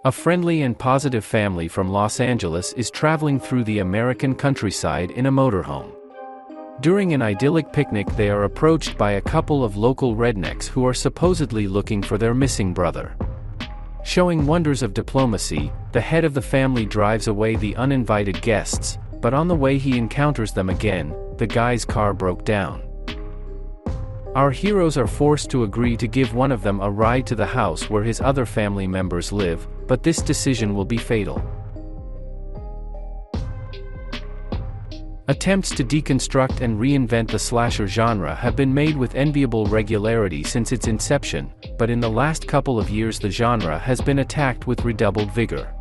A friendly and positive family from Los Angeles is traveling through the American countryside in a motorhome. During an idyllic picnic, they are approached by a couple of local rednecks who are supposedly looking for their missing brother. Showing wonders of diplomacy, the head of the family drives away the uninvited guests, but on the way he encounters them again. The guy's car broke down. Our heroes are forced to agree to give one of them a ride to the house where his other family members live, but this decision will be fatal. Attempts to deconstruct and reinvent the slasher genre have been made with enviable regularity since its inception, but in the last couple of years the genre has been attacked with redoubled vigor.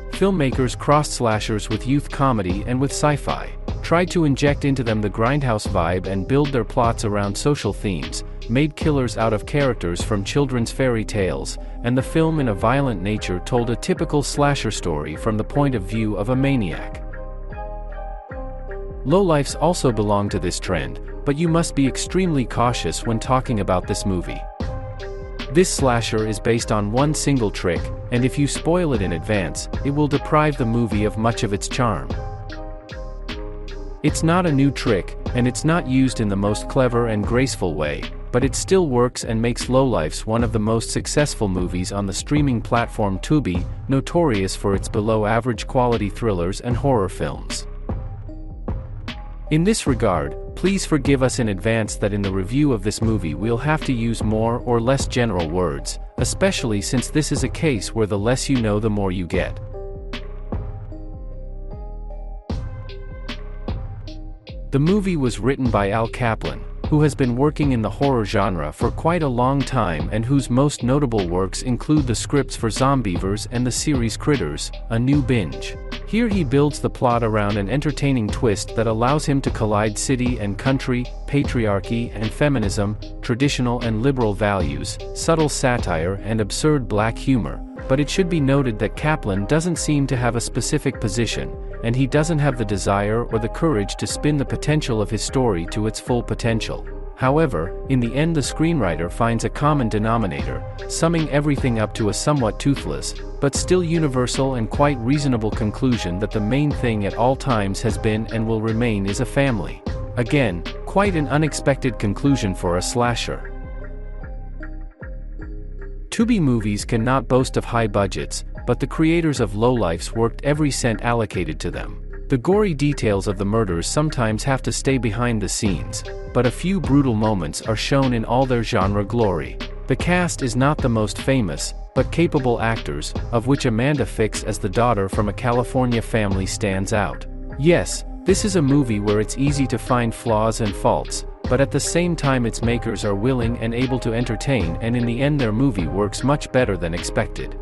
Filmmakers crossed slashers with youth comedy and with sci-fi, tried to inject into them the grindhouse vibe and build their plots around social themes, made killers out of characters from children's fairy tales, and the film in a violent nature told a typical slasher story from the point of view of a maniac. Lowlifes also belong to this trend, but you must be extremely cautious when talking about this movie. This slasher is based on one single trick, and if you spoil it in advance, it will deprive the movie of much of its charm. It's not a new trick, and it's not used in the most clever and graceful way, but it still works and makes Lowlifes one of the most successful movies on the streaming platform Tubi, notorious for its below-average quality thrillers and horror films. In this regard, please forgive us in advance that in the review of this movie we'll have to use more or less general words, especially since this is a case where the less you know the more you get. The movie was written by Al Kaplan, who has been working in the horror genre for quite a long time and whose most notable works include the scripts for Zombievers and the series Critters, a new binge. Here he builds the plot around an entertaining twist that allows him to collide city and country, patriarchy and feminism, traditional and liberal values, subtle satire and absurd black humor, but it should be noted that Kaplan doesn't seem to have a specific position, and he doesn't have the desire or the courage to spin the potential of his story to its full potential. However, in the end the screenwriter finds a common denominator, summing everything up to a somewhat toothless, but still universal and quite reasonable conclusion that the main thing at all times has been and will remain is a family. Again, quite an unexpected conclusion for a slasher. Tubi movies cannot boast of high budgets, but the creators of Lowlifes worked every cent allocated to them. The gory details of the murders sometimes have to stay behind the scenes, but a few brutal moments are shown in all their genre glory. The cast is not the most famous, but capable actors, of which Amanda Fix as the daughter from a California family stands out. Yes, this is a movie where it's easy to find flaws and faults, but at the same time its makers are willing and able to entertain, and in the end their movie works much better than expected.